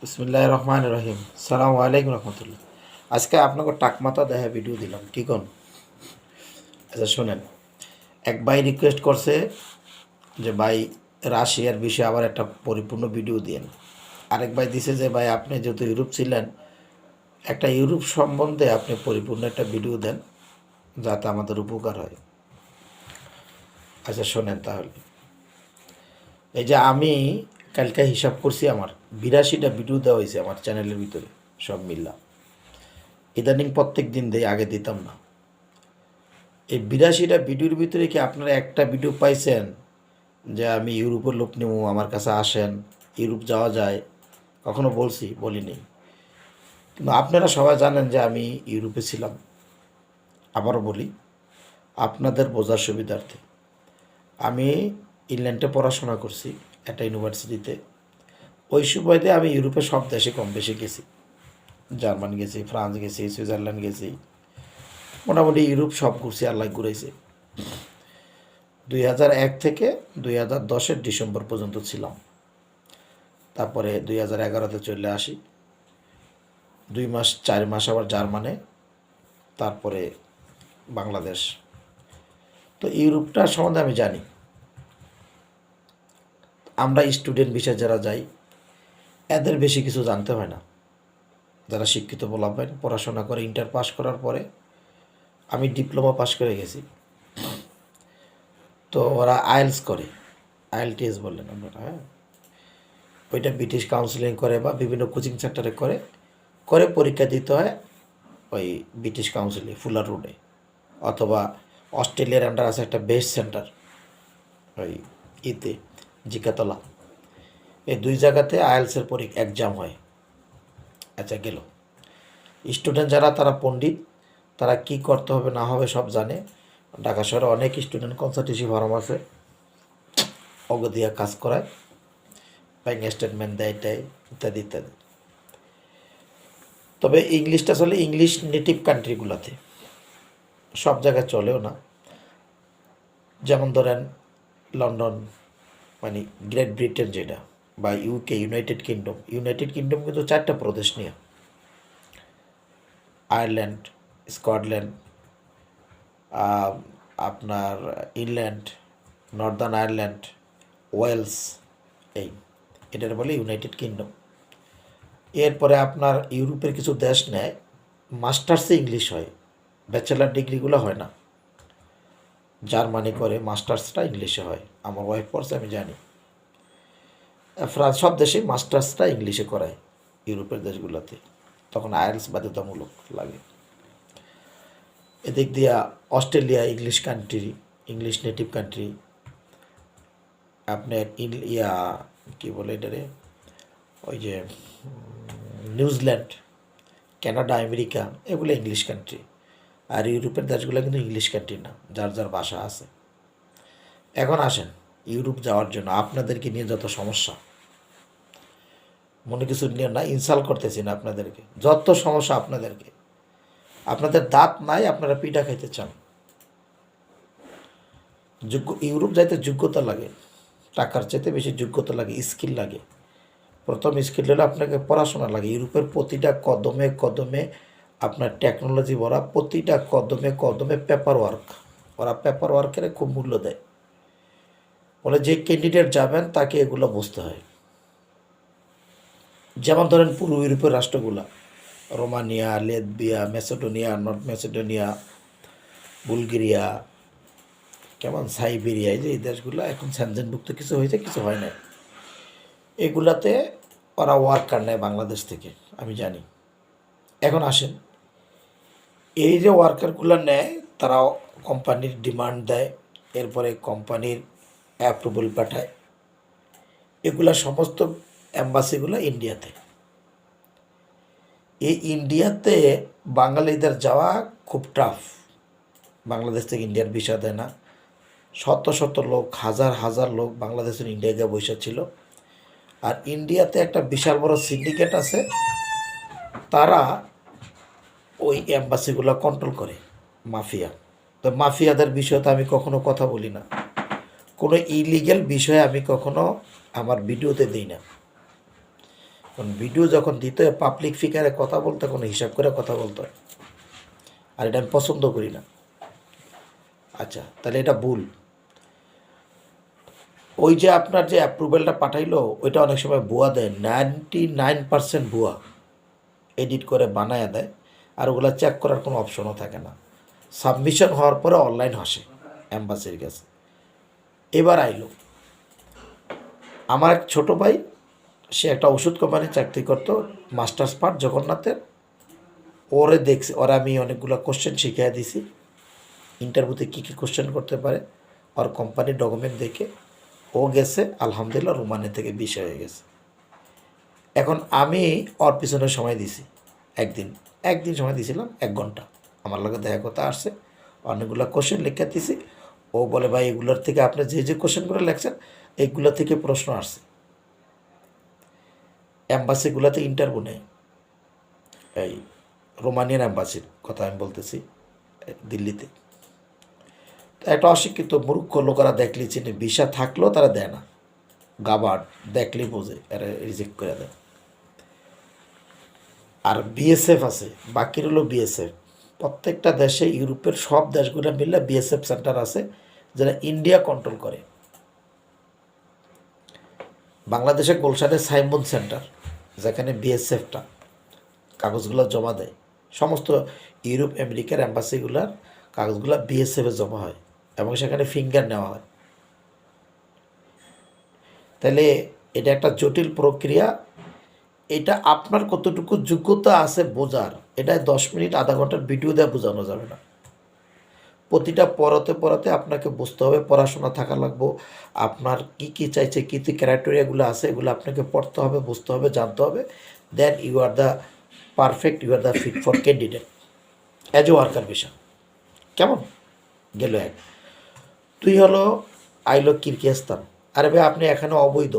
বিসমিল্লাহির রহমানির রহিম। সালামু আলাইকুম রহমতুল্লাহ। আজকে আপনাকে টাকমাতা দেখা ভিডিও দিলাম কি কোন। আচ্ছা শোনেন, এক ভাই রিকোয়েস্ট করছে যে ভাই রাশিয়ার বিষয়ে আবার একটা পরিপূর্ণ ভিডিও দিয়েন। আরেক ভাই দিছে যে ভাই আপনি যেহেতু ইউরোপ ছিলেন, একটা ইউরোপ সম্বন্ধে আপনি পরিপূর্ণ একটা ভিডিও দেন যাতে আমাদের উপকার হয়। আচ্ছা শোনেন তাহলে, এই যে আমি কালকে হিসাব করছি, আমার 82টা ভিডিও দেওয়া হয়েছে আমার চ্যানেলের ভিতরে সব মিল্লা। ইদানিং প্রত্যেক দিন দেই, আগে দিতাম না। এই 82টা ভিডিওর ভিতরে কি আপনারা একটা ভিডিও পাইছেন যে আমি ইউরোপের লোক নেব, আমার কাছে আসেন, ইউরোপ যাওয়া যায়? কখনো বলছি? বলিনি। কিন্তু আপনারা সবাই জানেন যে আমি ইউরোপে ছিলাম। আবারও বলি আপনাদের বোঝার সুবিধার্থে, আমি ইংল্যান্ডে পড়াশোনা করছি একটা ইউনিভার্সিটিতে। ওই সুবাদে আমি ইউরোপের সব দেশে কম বেশি গেছি। জার্মান গেছি, ফ্রান্স গেছি, সুইজারল্যান্ড গেছি, মোটামুটি ইউরোপ সব ঘুরছি, আল্লাহ ঘুরাইছে। 2001 থেকে 2010-এর ডিসেম্বর পর্যন্ত ছিলাম। তারপরে 2011-তে চলে আসি, 2 মাস 4 মাস আবার জার্মানে, তারপরে বাংলাদেশ। তো ইউরোপটা সম্বন্ধে আমি জানি। আমরা স্টুডেন্ট বিষয়ে যারা যাই, এদের বেশি কিছু জানতে হয় না। যারা শিক্ষিত বলাবেন, পড়াশোনা করে ইন্টার পাস করার পরে, আমি ডিপ্লোমা পাস করে গেছি, তো ওরা আইএলস করে, আইএলটিএস বললেন আপনারা, হ্যাঁ, ওইটা ব্রিটিশ কাউন্সিলিং করে বা বিভিন্ন কোচিং সেন্টারে করে করে পরীক্ষা দিতে হয় ওই ব্রিটিশ কাউন্সিলে ফুলার রোডে, অথবা অস্ট্রেলিয়ার আন্ডার আছে একটা বেস্ট সেন্টার ওই ইতে জিকাতলা। এই দুই জায়গাতে আইএলসের পরীক্ষা এক্সাম হয়। আচ্ছা গেল, স্টুডেন্ট যারা তারা পণ্ডিত, তারা কি করতে হবে না হবে সব জানে। ঢাকা শহরে অনেক স্টুডেন্ট কনসালটেন্সি ফার্ম আছে, অগদিয়া কাজ করায়, ব্যাঙ্ক স্টেটমেন্ট দেয় দেয় ইত্যাদি ইত্যাদি। তবে ইংলিশটা চলে ইংলিশ নেটিভ কান্ট্রিগুলোতে, সব জায়গায় চলেও না। যেমন ধরেন লন্ডন, মানে গ্রেট ব্রিটেন যেটা, বা UK United kingdom. United kingdom কিন্তু 4টা প্রদেশ নিয়ে, আয়ারল্যান্ড, স্কটল্যান্ড, আপনার ইংল্যান্ড, নর্দার্ন আয়ারল্যান্ড, ওয়েলস, এই এটার বলে ইউনাইটেড কিংডম। এরপরে আপনার ইউরোপের কিছু দেশ নেয় মাস্টার্সে ইংলিশ হয়, ব্যাচেলার ডিগ্রিগুলো হয় না। জার্মানি করে মাস্টার্সটা ইংলিশে হয়, আমার ওয়াইফ পড়ছে আমি জানি। ফ্রান্স, সব দেশে মাস্টার্সটা ইংলিশে করায় ইউরোপের দেশগুলোতে, তখন আইএলস বাধ্যতামূলক লাগে। এদিক দিয়া Australia English country, English native country. আপনার কী বলে এটারে, ওই যে নিউজিল্যান্ড, কানাডা, আমেরিকা, এগুলো ইংলিশ কান্ট্রি। আর ইউরোপের দেশগুলো কিন্তু ইংলিশ কান্ট্রি না, যার যার ভাষা আছে। এখন আসেন ইউরোপ যাওয়ার জন্য আপনাদেরকে নিয়ে যত সমস্যা, মনে কিছু নিয়ে না, ইনসাল্ট করতেছি না আপনাদেরকে, যত সমস্যা আপনাদেরকে, আপনাদের দাঁত নাই, আপনারা পিঠা খাইতে চান। ইউরোপ যাইতে যোগ্যতা লাগে, টাকার চাইতে বেশি যোগ্যতা লাগে, স্কিল লাগে। প্রথম স্কিল হলে আপনাকে পড়াশোনা লাগে। ইউরোপের প্রতিটা কদমে কদমে আপনার টেকনোলজি ভরা, প্রতিটা কদমে কদমে পেপার ওয়ার্ক। ওরা পেপার ওয়ার্কের খুব মূল্য দেয়, বলে যে ক্যান্ডিডেট যাবেন তাকে এগুলো বুঝতে হয়। যেমন ধরেন পূর্ব ইউরোপের রাষ্ট্রগুলো, Romania, Latvia, Macedonia, North Macedonia, Bulgaria, কেমন সাইবেরিয়া, যে এই দেশগুলো এখন স্যানজেনভুক্ত, কিছু হয়েছে কিছু হয় না, এগুলাতে ওরা ওয়ার্কার নেয় বাংলাদেশ থেকে, আমি জানি। এখন আসেন, এই যে ওয়ার্কারগুলো নেয়, তারা কোম্পানির ডিমান্ড দেয়, এরপরে কোম্পানির অ্যাপ্রুভাল পাঠায়। এগুলা সমস্ত অ্যাম্বাসিগুলো ইন্ডিয়াতে। এই ইন্ডিয়াতে বাঙালিদের যাওয়া খুব টাফ। বাংলাদেশ থেকে ইন্ডিয়ার ভিসা দেয় না। শত শত লোক, হাজার হাজার লোক বাংলাদেশের ইন্ডিয়ায় গিয়ে বসে ছিল। আর ইন্ডিয়াতে একটা বিশাল বড় সিন্ডিকেট আছে, তারা ওই অ্যাম্বাসিগুলো কন্ট্রোল করে, মাফিয়া। তো মাফিয়াদের বিষয়ে তো আমি কখনো কথা বলি না, কোনো ইলিগ্যাল বিষয়ে আমি কখনো আমার ভিডিওতে দিই না। কারণ ভিডিও যখন দিতে হয় পাবলিক ফিগারে কথা বলতে কোনো হিসাব করে কথা বলতে হয়, আর এটা আমি পছন্দ করি না। আচ্ছা, তাহলে এটা ভুল। ওই যে আপনার যে অ্যাপ্রুভেলটা পাঠাইলো ওইটা অনেক সময় ভুয়া দেয়, 99% ভুয়া এডিট করে বানায় দেয়, আর ওগুলো চেক করার কোনো অপশনও থাকে না। সাবমিশন হওয়ার পরে অনলাইন হাসে অ্যাম্বাসির কাছে। এবার আইলো আমার এক ছোটো ভাই, সে একটা ওষুধ কোম্পানি চাকরি করতো, মাস্টার্স পার্ট জগন্নাথের। ওরে দেখছি, ওরা আমি অনেকগুলো কোশ্চেন শিখিয়ে দিছি ইন্টারভিউতে কী কী কোশ্চেন করতে পারে। ওর কোম্পানির ডকুমেন্ট দেখে ও গেছে, আলহামদুলিল্লাহ রোমানিয়া থেকে বিষয় হয়ে গেছে। এখন আমি ওর পিছনে সময় দিছি একদিন সময় দিয়েছিলাম, 1 ঘন্টা আমার লগে দেখা কথা আসছে, অনেকগুলো কোশ্চেন লিখে দিছি। ও বলে ভাই এগুলোর থেকে আপনি যে যে কোশ্চেনগুলো লেখছেন এইগুলো থেকে প্রশ্ন আসছে। অ্যাম্বাসিগুলোতে ইন্টারভিউ নেই, এই রোমানিয়ান অ্যাম্বাসির কথা আমি বলতেছি, দিল্লিতে। একটা অশিক্ষিত মূর্খ লোকেরা দেখলে চিনে, ভিসা থাকলেও তারা দেয় না, গাবার্ড দেখলেই বোঝে, এরা রিজেক্ট করে দেয়। আর বিএসএফ আছে, বাকি হলো বিএসএফ। প্রত্যেকটা দেশে, ইউরোপের সব দেশগুলো মিললে বিএসএফ সেন্টার আছে, যারা ইন্ডিয়া কন্ট্রোল করে। বাংলাদেশে গুলশানে সাইমন সেন্টার, যেখানে বিএসএফটা কাগজগুলো জমা দেয়। সমস্ত ইউরোপ আমেরিকার অ্যাম্বাসিগুলার কাগজগুলো বিএসএফে জমা হয় এবং সেখানে ফিঙ্গার নেওয়া হয়। তাহলে এটা একটা জটিল প্রক্রিয়া। এটা আপনার কতটুকু যোগ্যতা আছে বোঝার, এটা 10 মিনিট আধা ঘন্টার ভিডিও দিয়ে বোঝানো যাবে না। প্রতিটা পড়াতে আপনাকে বুঝতে হবে, পড়াশোনা থাকা লাগবো, আপনার কি কি চাইছে, কী কী ক্রাইটেরিয়াগুলো আছে এগুলো আপনাকে পড়তে হবে, বুঝতে হবে, জানতে হবে। Then you are the perfect, you are the fit for candidate as a worker visa. কেমন গেল এক। তুই হলো আইলো কিরগিজস্তান, আরে ভাই আপনি এখানে অবৈধ,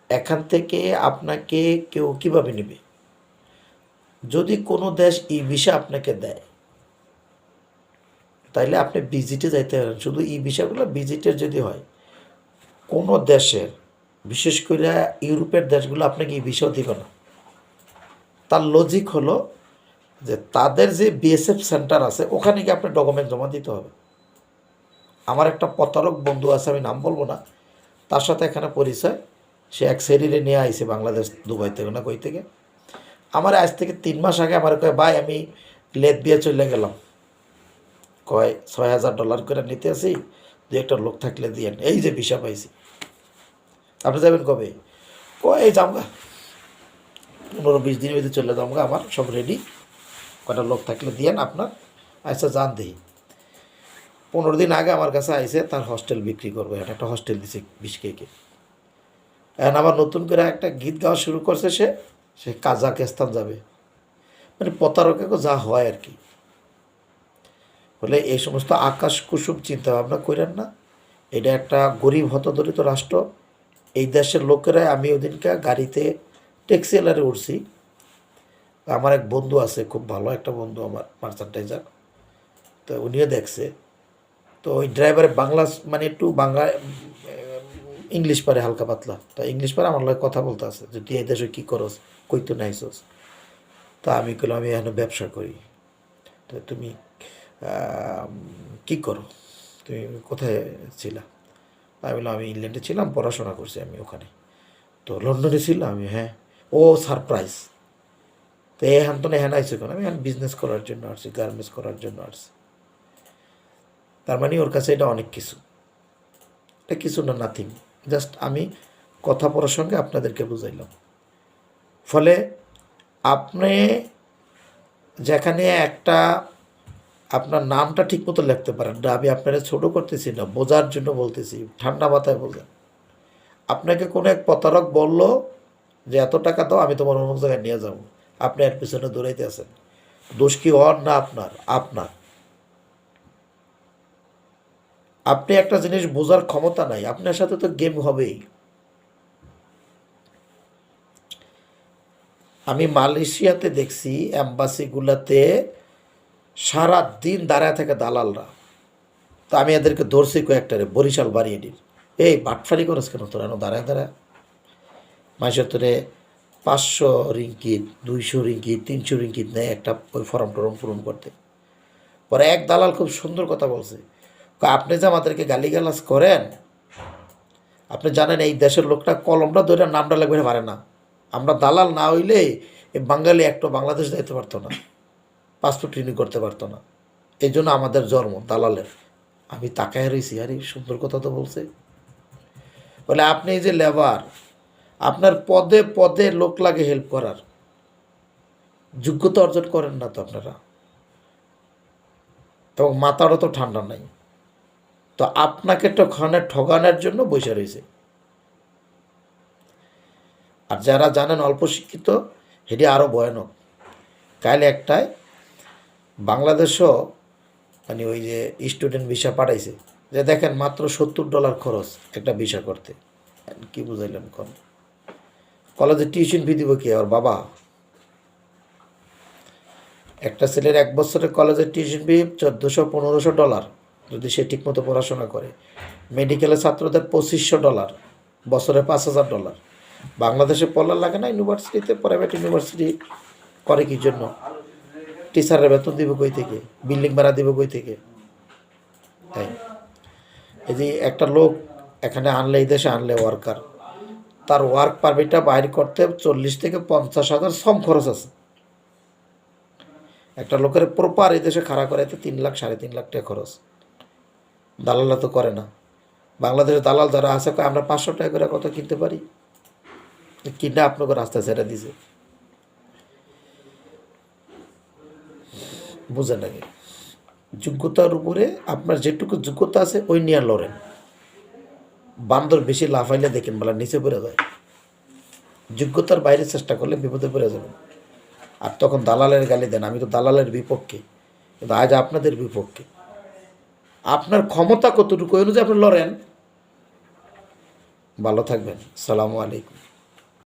এখান থেকে আপনাকে কেউ কীভাবে নেবে? যদি কোনো দেশ ই ভিসা আপনাকে দেয় তাইলে আপনি ভিজিটে যাইতে পারেন। শুধু ই ভিসাগুলো ভিজিটের যদি হয় কোনো দেশের, বিশেষ করে ইউরোপের দেশগুলো আপনাকে ই ভিসাও দিবে না। তার লজিক হলো যে তাদের যে বিএসএফ সেন্টার আছে ওখানে গিয়ে আপনার ডকুমেন্ট জমা দিতে হবে। আমার একটা প্রতারক বন্ধু আছে, আমি নাম বলবো না, তার সাথে এখানে পরিচয়। সে এক শরীরে নিয়ে আইছে বাংলাদেশ, দুবাই থেকে না কই থেকে। আমার আজ থেকে 3 মাস আগে আমার কয় ভাই আমি লেট দিয়ে চলে গেলাম, কয় $6,000 করে নিতে আসি, দু একটা লোক থাকলে দিয়েন, এই যে ভিসা পাইছি। আপনি যাবেন কবে? কয় এই যামগা 15-20 দিনের ভিতরে চলে যামগা, আমার সব রেডি, কয়টা লোক থাকলে দিয়েন আপনার। আচ্ছা যান দিই। 15 দিন আগে আমার কাছে আইসে, তার হস্টেল বিক্রি করবে, একটা হস্টেল দিছে বিশকেকে। এখন আবার নতুন করে একটা গীত গাওয়া শুরু করছে, সে কাজাকিস্তান যাবে। মানে প্রতারকে যা হয় আর কি। বলে এই সমস্ত আকাশ কুসুম চিন্তা ভাবনা করেন না। এটা একটা গরিব হতদরিদ্র রাষ্ট্র। এই দেশের লোকেরা, আমি ওদিনকে গাড়িতে ট্যাক্সি এলারে উঠছি, আমার এক বন্ধু আছে, খুব ভালো একটা বন্ধু আমার, মার্চেন্টাইজার, তো উনিও দেখছে। তো ওই ড্রাইভারে বাংলা, মানে একটু বাংলা ইংলিশ পারে হালকা পাতলা, তো ইংলিশ পারে আমার লগে কথা বলতে আছে যে তুই এই দেশে কী করস, কই তো নাইছস। তো আমি বললাম আমি এখানে ব্যবসা করি। তো তুমি কী করো, তুমি কোথায় ছিলা? আমি বললাম আমি ইংল্যান্ডে ছিলাম, পড়াশোনা করছি আমি ওখানে। তো লন্ডনে ছিলাম আমি, হ্যাঁ। ও সারপ্রাইজ। তো এখান তো এখানে আইসি কেন? আমি এখানে বিজনেস করার জন্য আসছি, গার্মেন্টস করার জন্য আসছি। তার মানে ওর কাছে এটা অনেক কিছু, এটা কিছু না, নাথিং, জাস্ট আমি কথা প্রসঙ্গে আপনাদেরকে বুঝাইলাম। ফলে আপনি যেখানে একটা আপনার নামটা ঠিক মতো লিখতে পারেন না, আমি আপনারা ছোটো করতেছি না, বোঝার জন্য বলতেছি, ঠান্ডা মাথায় বোঝেন। আপনাকে কোনো এক প্রতারক বলল যে এত টাকা দাও আমি তোমার অন্য জায়গায় নিয়ে যাবো, আপনি এর পিছনে দৌড়াইতে আছেন। দোষ কি ওর না আপনার? আপনার। আপনি একটা জিনিস বোঝার ক্ষমতা নাই, আপনার সাথে তো গেম হবেই। আমি মালয়েশিয়াতে দেখছি অ্যাম্বাসিগুলোতে সারা দিন দাঁড়ায় থাকে দালালরা। তো আমি এদেরকে ধরছি কয়েকটারে, বরিশাল বাড়িয়ে দিই, এই বাটফারি করস কেন তোরা দাঁড়ায় দাঁড়ায়? মাসের 500 রিঙ্গিত, 200 রিঙ্গিত, 300 রিঙ্গিত নেয় একটা ওই ফর্ম টরম পূরণ করতে। পরে এক দালাল খুব সুন্দর কথা বলছে, আপনি যে আমাদেরকে গালিগালাজ করেন, আপনি জানেন এই দেশের লোকটা কলমটা ধরে নামটা লাগবে পারে না। আমরা দালাল না হইলে এই বাঙালি একটা বাংলাদেশ যেতে পারতো না, পাসপোর্ট রিনিউ করতে পারতো না। এই জন্য আমাদের জন্ম দালালের। আমি তাকায় রয়েছি, আরে সুন্দর কথা তো বলছে। বলে আপনি এই যে লেবার, আপনার পদে পদে লোক লাগে হেল্প করার, যোগ্যতা অর্জন করেন না তো আপনারা, এবং মাথারও তো ঠান্ডা নাই। তো আপনাকে তো ঠগানোর জন্য বসে রয়েছে। আর যারা জানেন অল্প শিক্ষিত, সেটি আরও ভয়ানক। কাল একটায় বাংলাদেশও মানে ওই যে স্টুডেন্ট ভিসা পাঠাইছে, যে দেখেন মাত্র $70 খরচ একটা ভিসা করতে। কি বুঝাইলেন কোন? কলেজে টিউশন ফি দিব কি ওর বাবা? একটা ছেলের 1 বছরের কলেজের টিউশন ফি $1400-1500 যদি সে ঠিকমতো পড়াশোনা করে। মেডিকেলের ছাত্রদের $2500, বছরে $5000। বাংলাদেশে পড়ার লাগে না, ইউনিভার্সিটিতে প্রাইভেট ইউনিভার্সিটি করে কি জন্য? টিচারের বেতন দিব কই থেকে? বিল্ডিং ভাড়া দিব কই থেকে? তাই এই যে একটা লোক এখানে আনলে, এই দেশে আনলে ওয়ার্কার, তার ওয়ার্ক পারমিটটা বাইর করতে 40 থেকে 50 হাজার শ্রম খরচ আছে। একটা লোকের প্রপার এই দেশে খাড়া করাইতে 3 লাখ 3.5 লাখ টাকা খরচ। দালালরা তো করে না। বাংলাদেশের দালাল যারা আছে, আমরা 500 টাকা করে কত কিনতে পারি, কিনা আপনাকে রাস্তা ছেড়ে দিছে। বুঝেন নাকি? যোগ্যতার উপরে আপনার যেটুকু যোগ্যতা আছে ওই নিয়ে লড়েন। বান্দর বেশি লাফাইলে দেখেন বলা নিচে পড়ে যায়। যোগ্যতার বাইরে চেষ্টা করলে বিপদে পড়ে যাবেন। আর তখন দালালের গালি দেন, আমি তো দালালের বিপক্ষে, কিন্তু আজ আপনাদের বিপক্ষে। আপনার ক্ষমতা কতটুকু অনুযায়ী আপনি লড়েন। ভালো থাকবেন। সালামু আলাইকুম।